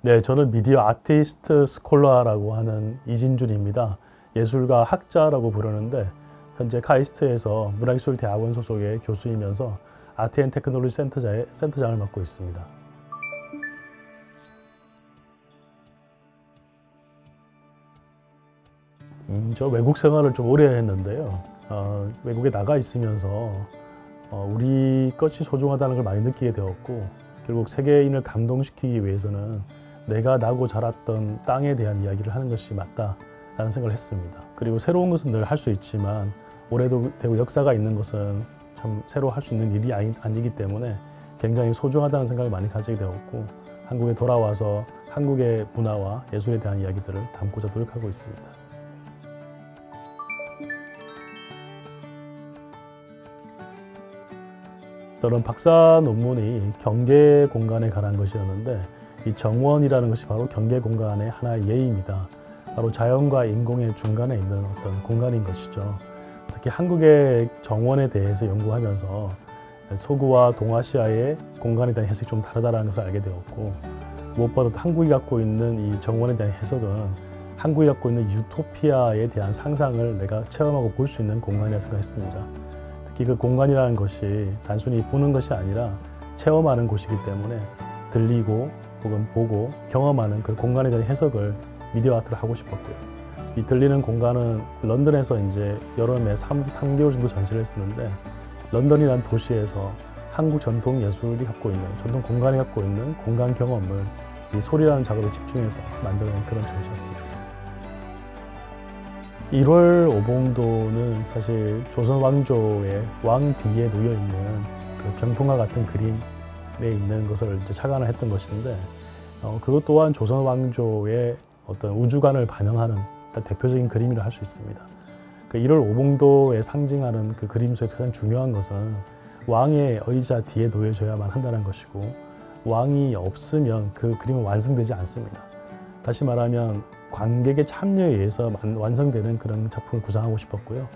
네, 저는 미디어 아티스트 스콜라라고 하는 이진준입니다. 예술가 학자라고 부르는데 현재 카이스트에서 문화기술대학원 소속의 교수이면서 아트앤테크놀로지 센터장을 맡고 있습니다. 저 외국 생활을 좀 오래 했는데요. 외국에 나가 있으면서 우리 것이 소중하다는 걸 많이 느끼게 되었고, 결국 세계인을 감동시키기 위해서는 내가 나고 자랐던 땅에 대한 이야기를 하는 것이 맞다라는 생각을 했습니다. 그리고 새로운 것은 늘 할 수 있지만 오래되고 역사가 있는 것은 참 새로 할 수 있는 일이 아니기 때문에 굉장히 소중하다는 생각을 많이 가지게 되었고, 한국에 돌아와서 한국의 문화와 예술에 대한 이야기들을 담고자 노력하고 있습니다. 저는 박사 논문이 경계 공간에 관한 것이었는데, 이 정원이라는 것이 바로 경계 공간의 하나의 예입니다. 바로 자연과 인공의 중간에 있는 어떤 공간인 것이죠. 특히 한국의 정원에 대해서 연구하면서 서구와 동아시아의 공간에 대한 해석이 좀 다르다는 것을 알게 되었고, 무엇보다도 한국이 갖고 있는 이 정원에 대한 해석은 한국이 갖고 있는 유토피아에 대한 상상을 내가 체험하고 볼 수 있는 공간이라 생각했습니다. 특히 그 공간이라는 것이 단순히 보는 것이 아니라 체험하는 곳이기 때문에 들리고 혹은 보고 경험하는 그 공간에 대한 해석을 미디어 아트를 하고 싶었고요. 이 들리는 공간은 런던에서 이제 여름에 3개월 정도 전시를 했었는데, 런던이라는 도시에서 한국 전통 예술이 갖고 있는, 전통 공간이 갖고 있는 공간 경험을 이 소리라는 작업에 집중해서 만드는 그런 전시였습니다. 1월 오봉도는 사실 조선 왕조의 왕 뒤에 놓여 있는 그 병풍과 같은 그림에 있는 것을 이제 착안을 했던 것인데, 그것 또한 조선 왕조의 어떤 우주관을 반영하는 대표적인 그림이라 할 수 있습니다. 그 1월 오봉도에 상징하는 그 그림 속에서 가장 중요한 것은 왕의 의자 뒤에 놓여져야만 한다는 것이고, 왕이 없으면 그 그림은 완성되지 않습니다. 다시 말하면 관객의 참여에 의해서 완성되는 그런 작품을 구상하고 싶었고요.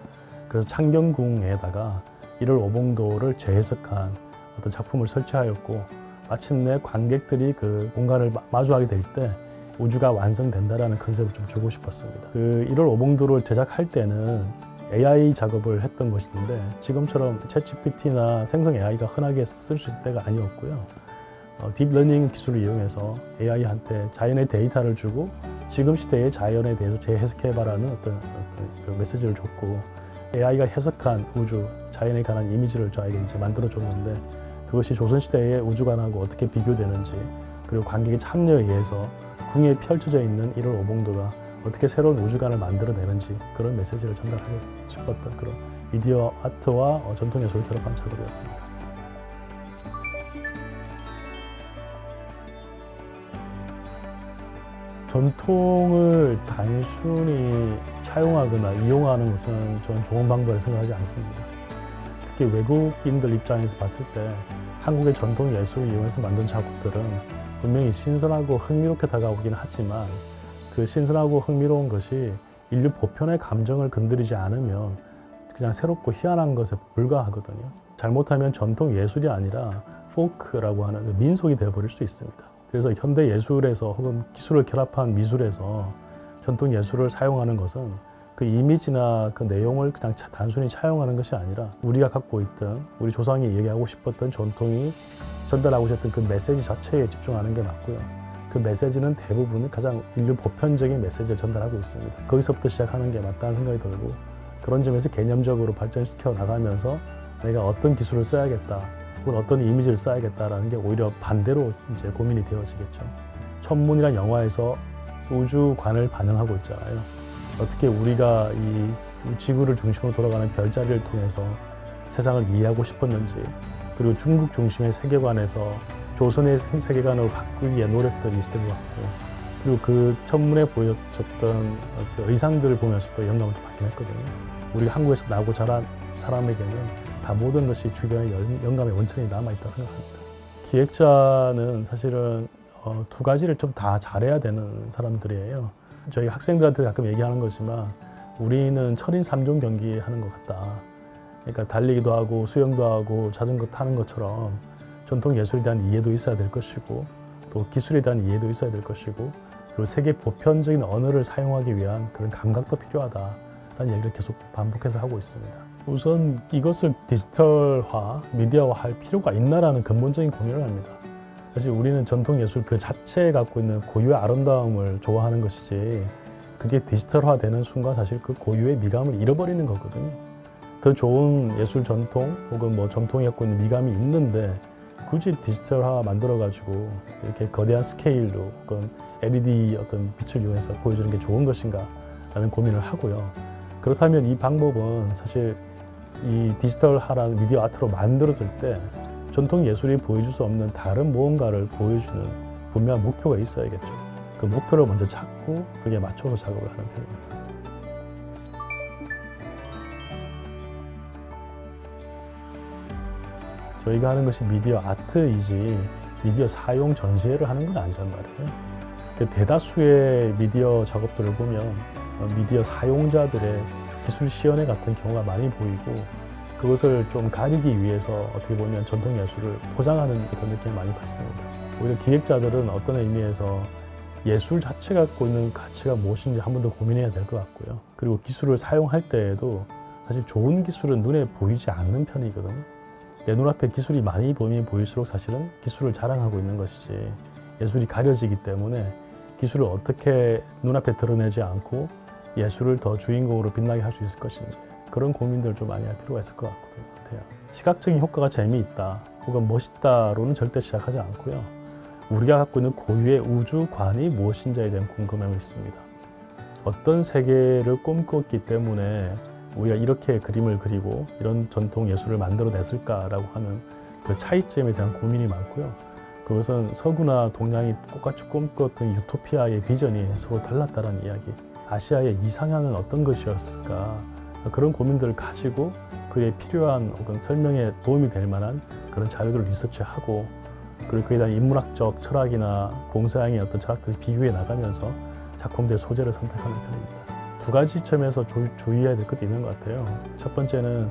그래서 창경궁에다가 1월 오봉도를 재해석한 어떤 작품을 설치하였고, 마침내 관객들이 그 공간을 마주하게 될 때 우주가 완성된다라는 컨셉을 좀 주고 싶었습니다. 그 1월 오봉도를 제작할 때는 AI 작업을 했던 것인데, 지금처럼 챗GPT나 생성 AI가 흔하게 쓸 수 있을 때가 아니었고요. 딥러닝 기술을 이용해서 AI한테 자연의 데이터를 주고 지금 시대의 자연에 대해서 재해석해봐라는 어떤 그 메시지를 줬고, AI가 해석한 우주, 자연에 관한 이미지를 저에게 이제 만들어줬는데, 그것이 조선시대의 우주관하고 어떻게 비교되는지, 그리고 관객의 참여에 의해서 궁에 펼쳐져 있는 1월 오봉도가 어떻게 새로운 우주관을 만들어내는지, 그런 메시지를 전달하고 싶었던 그런 미디어 아트와 전통 예술을 결합한 작업이었습니다. 전통을 단순히 차용하거나 이용하는 것은 저는 좋은 방법이라고 생각하지 않습니다. 특히 외국인들 입장에서 봤을 때 한국의 전통 예술을 이용해서 만든 작업들은 분명히 신선하고 흥미롭게 다가오긴 하지만, 그 신선하고 흥미로운 것이 인류 보편의 감정을 건드리지 않으면 그냥 새롭고 희한한 것에 불과하거든요. 잘못하면 전통 예술이 아니라 포크라고 하는 민속이 되어버릴 수 있습니다. 그래서 현대 예술에서 혹은 기술을 결합한 미술에서 전통 예술을 사용하는 것은 그 이미지나 그 내용을 그냥 단순히 차용하는 것이 아니라 우리가 갖고 있던, 우리 조상이 얘기하고 싶었던 전통이 전달하고 싶었던 그 메시지 자체에 집중하는 게 맞고요. 그 메시지는 대부분 가장 인류 보편적인 메시지를 전달하고 있습니다. 거기서부터 시작하는 게 맞다는 생각이 들고, 그런 점에서 개념적으로 발전시켜 나가면서 내가 어떤 기술을 써야겠다, 혹은 어떤 이미지를 써야겠다라는 게 오히려 반대로 이제 고민이 되어지겠죠. 천문이란 영화에서 우주관을 반영하고 있잖아요. 어떻게 우리가 이 지구를 중심으로 돌아가는 별자리를 통해서 세상을 이해하고 싶었는지, 그리고 중국 중심의 세계관에서 조선의 세계관으로 바꾸기 위해 노력들이 있을 것 같고, 그리고 그 천문에 보여졌던 의상들을 보면서 또 영감을 또 받긴 했거든요. 우리가 한국에서 나고 자란 사람에게는 다 모든 것이 주변에 영감의 원천이 남아있다고 생각합니다. 기획자는 사실은 두 가지를 좀 다 잘해야 되는 사람들이에요. 저희 학생들한테 가끔 얘기하는 거지만 우리는 철인 3종 경기 하는 것 같다. 그러니까 달리기도 하고 수영도 하고 자전거 타는 것처럼 전통 예술에 대한 이해도 있어야 될 것이고 또 기술에 대한 이해도 있어야 될 것이고 그리고 세계 보편적인 언어를 사용하기 위한 그런 감각도 필요하다라는 얘기를 계속 반복해서 하고 있습니다. 우선 이것을 디지털화, 미디어화할 필요가 있나라는 근본적인 고민을 합니다. 사실 우리는 전통 예술 그 자체에 갖고 있는 고유의 아름다움을 좋아하는 것이지 그게 디지털화되는 순간 사실 그 고유의 미감을 잃어버리는 거거든요. 더 좋은 예술 전통 혹은 뭐 전통이 갖고 있는 미감이 있는데 굳이 디지털화 만들어가지고 이렇게 거대한 스케일로 혹은 LED 어떤 빛을 이용해서 보여주는 게 좋은 것인가 라는 고민을 하고요. 그렇다면 이 방법은 사실 이 디지털화라는 미디어 아트로 만들었을 때 전통 예술이 보여줄 수 없는 다른 무언가를 보여주는 분명한 목표가 있어야겠죠. 그 목표를 먼저 찾고 그게 맞춰서 작업을 하는 편입니다. 저희가 하는 것이 미디어 아트이지 미디어 사용 전시회를 하는 건 아니란 말이에요. 대다수의 미디어 작업들을 보면 미디어 사용자들의 기술 시연회 같은 경우가 많이 보이고 그것을 좀 가리기 위해서 어떻게 보면 전통 예술을 포장하는 그런 느낌을 많이 받습니다. 오히려 기획자들은 어떤 의미에서 예술 자체가 갖고 있는 가치가 무엇인지 한 번 더 고민해야 될 것 같고요. 그리고 기술을 사용할 때에도 사실 좋은 기술은 눈에 보이지 않는 편이거든요. 내 눈앞에 기술이 많이 보이면 보일수록 사실은 기술을 자랑하고 있는 것이지 예술이 가려지기 때문에 기술을 어떻게 눈앞에 드러내지 않고 예술을 더 주인공으로 빛나게 할 수 있을 것인지 그런 고민들을 좀 많이 할 필요가 있을 것 같아요. 시각적인 효과가 재미있다 혹은 멋있다로는 절대 시작하지 않고요. 우리가 갖고 있는 고유의 우주관이 무엇인지에 대한 궁금함이 있습니다. 어떤 세계를 꿈꿨기 때문에 우리가 이렇게 그림을 그리고 이런 전통 예술을 만들어냈을까라고 하는 그 차이점에 대한 고민이 많고요. 그것은 서구나 동양이 똑같이 꿈꿨던 유토피아의 비전이 서로 달랐다는 이야기, 아시아의 이상향은 어떤 것이었을까 그런 고민들을 가지고 그에 필요한 혹은 설명에 도움이 될 만한 그런 자료들을 리서치하고 그리고 그에 대한 인문학적 철학이나 동서양의 어떤 철학들을 비교해 나가면서 작품들의 소재를 선택하는 편입니다. 두 가지 점에서 주의해야 될 것도 있는 것 같아요. 첫 번째는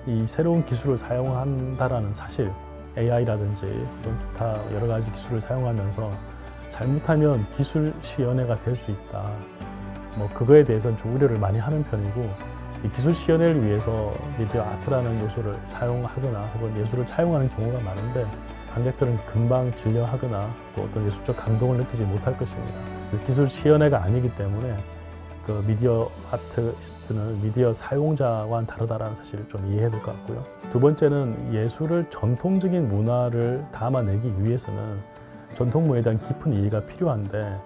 이 새로운 기술을 사용한다라는 사실, AI라든지 또는 기타 여러 가지 기술을 사용하면서 잘못하면 기술 시연회가 될 수 있다. 뭐 그거에 대해서는 좀 우려를 많이 하는 편이고 이 기술 시연회를 위해서 미디어 아트라는 요소를 사용하거나 혹은 예술을 차용하는 경우가 많은데 관객들은 금방 질려하거나 또 어떤 예술적 감동을 느끼지 못할 것입니다. 그래서 기술 시연회가 아니기 때문에 그 미디어 아티스트는 미디어 사용자와는 다르다라는 사실을 좀 이해해야 될 것 같고요. 두 번째는 예술을 전통적인 문화를 담아내기 위해서는 전통 문화에 대한 깊은 이해가 필요한데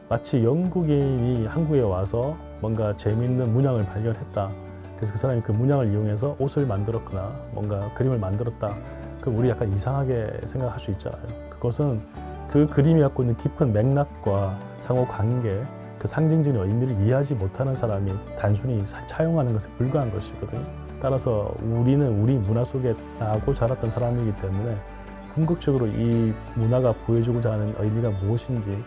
마치 영국인이 한국에 와서 뭔가 재미있는 문양을 발견했다. 그래서 그 사람이 그 문양을 이용해서 옷을 만들었거나 뭔가 그림을 만들었다. 그럼 우리 약간 이상하게 생각할 수 있잖아요. 그것은 그 그림이 갖고 있는 깊은 맥락과 상호 관계, 그 상징적인 의미를 이해하지 못하는 사람이 단순히 차용하는 것에 불과한 것이거든요. 따라서 우리는 우리 문화 속에 나고 자랐던 사람이기 때문에 궁극적으로 이 문화가 보여주고자 하는 의미가 무엇인지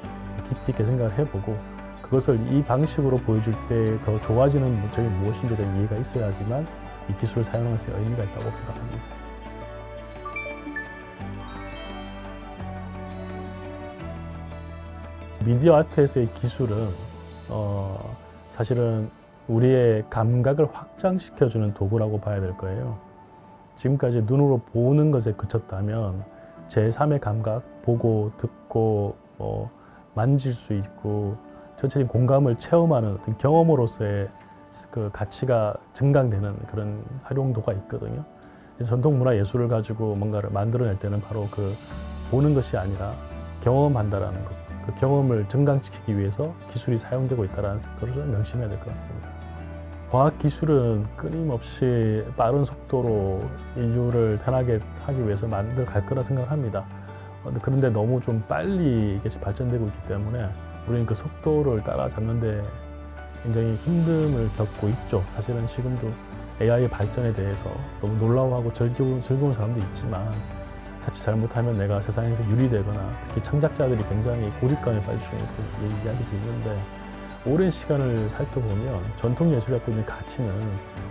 깊이 있게 생각을 해보고 그것을 이 방식으로 보여줄 때 더 좋아지는 점이 무엇인지에 대한 이해가 있어야지만 이 기술을 사용하는 것에 의미가 있다고 생각합니다. 미디어 아트에서의 기술은 사실은 우리의 감각을 확장시켜주는 도구라고 봐야 될 거예요. 지금까지 눈으로 보는 것에 그쳤다면 제3의 감각, 보고, 듣고, 만질 수 있고 전체적인 공감을 체험하는 어떤 경험으로서의 그 가치가 증강되는 그런 활용도가 있거든요. 그래서 전통 문화 예술을 가지고 뭔가를 만들어낼 때는 바로 그 보는 것이 아니라 경험한다라는 것, 그 경험을 증강시키기 위해서 기술이 사용되고 있다는 것을 명심해야 될 것 같습니다. 과학기술은 끊임없이 빠른 속도로 인류를 편하게 하기 위해서 만들어갈 거라 생각합니다. 그런데 너무 좀 빨리 이것이 발전되고 있기 때문에 우리는 그 속도를 따라잡는데 굉장히 힘듦을 겪고 있죠. 사실은 지금도 AI의 발전에 대해서 너무 놀라워하고 즐거운 사람도 있지만 자칫 잘못하면 내가 세상에서 유리되거나 특히 창작자들이 굉장히 고립감에 빠질 수 있는 이야기도 있는데 오랜 시간을 살펴보면 전통 예술이 갖고 있는 가치는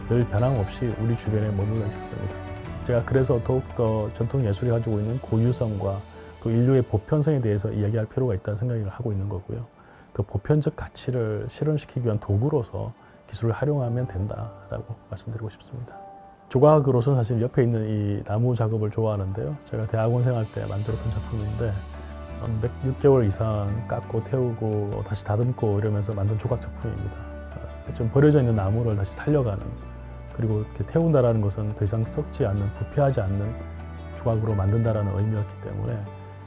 늘 변함없이 우리 주변에 머물러 있었습니다. 제가 그래서 더욱더 전통 예술이 가지고 있는 고유성과 또 인류의 보편성에 대해서 이야기할 필요가 있다는 생각을 하고 있는 거고요. 그 보편적 가치를 실현시키기 위한 도구로서 기술을 활용하면 된다라고 말씀드리고 싶습니다. 조각으로서는 사실 옆에 있는 이 나무 작업을 좋아하는데요. 제가 대학원 생활 때 만들었던 작품인데 6개월 이상 깎고 태우고 다시 다듬고 이러면서 만든 조각 작품입니다. 좀 버려져 있는 나무를 다시 살려가는, 그리고 이렇게 태운다라는 것은 더 이상 썩지 않는, 부패하지 않는 조각으로 만든다라는 의미였기 때문에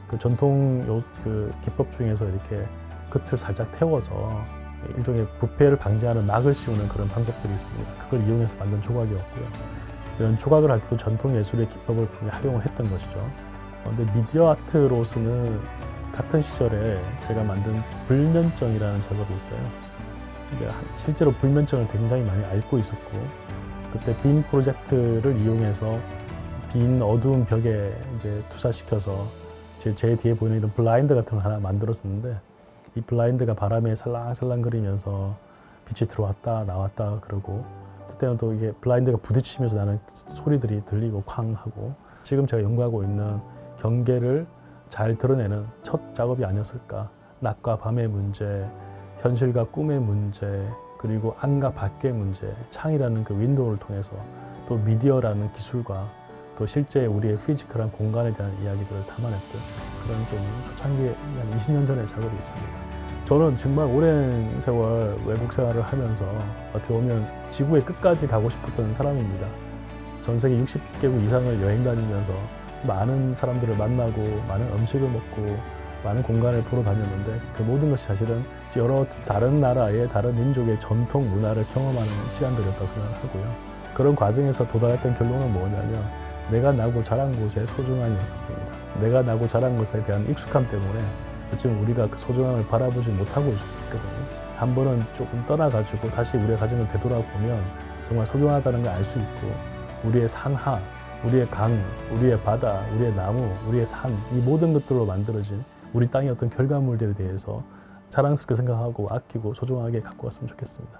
그 전통 그 기법 중에서 이렇게 끝을 살짝 태워서 일종의 부패를 방지하는 막을 씌우는 그런 방법들이 있습니다. 그걸 이용해서 만든 조각이었고요. 이런 조각을 할 때도 전통 예술의 기법을 활용을 했던 것이죠. 근데 미디어 아트로서는 같은 시절에 제가 만든 불면증이라는 작업이 있어요. 이제 실제로 불면증을 굉장히 많이 앓고 있었고, 그때 빔 프로젝트를 이용해서 빈 어두운 벽에 이제 투사시켜서 제 뒤에 보이는 이런 블라인드 같은 걸 하나 만들었었는데, 이 블라인드가 바람에 살랑살랑거리면서 빛이 들어왔다 나왔다 그러고, 그때는 또 이게 블라인드가 부딪히면서 나는 소리들이 들리고 쾅 하고, 지금 제가 연구하고 있는 경계를 잘 드러내는 첫 작업이 아니었을까. 낮과 밤의 문제, 현실과 꿈의 문제, 그리고 안과 밖의 문제, 창이라는 그 윈도우를 통해서 또 미디어라는 기술과 또 실제 우리의 피지컬한 공간에 대한 이야기들을 담아냈던 그런 좀 초창기에 한 20년 전의 작업이 있습니다. 저는 정말 오랜 세월 외국 생활을 하면서 어떻게 보면 지구의 끝까지 가고 싶었던 사람입니다. 전 세계 60개국 이상을 여행 다니면서 많은 사람들을 만나고 많은 음식을 먹고 많은 공간을 보러 다녔는데, 그 모든 것이 사실은 여러 다른 나라의 다른 민족의 전통 문화를 경험하는 시간들이었다고 생각을 하고요. 그런 과정에서 도달했던 결론은 뭐냐면 내가 나고 자란 곳의 소중함이 있었습니다. 내가 나고 자란 것에 대한 익숙함 때문에 지금 우리가 그 소중함을 바라보지 못하고 있을 수 있거든요. 한 번은 조금 떠나가지고 다시 우리의 가정을 되돌아보면 정말 소중하다는 걸 알 수 있고, 우리의 산하, 우리의 강, 우리의 바다, 우리의 나무, 우리의 산, 이 모든 것들로 만들어진 우리 땅의 어떤 결과물들에 대해서 자랑스럽게 생각하고 아끼고 소중하게 갖고 왔으면 좋겠습니다.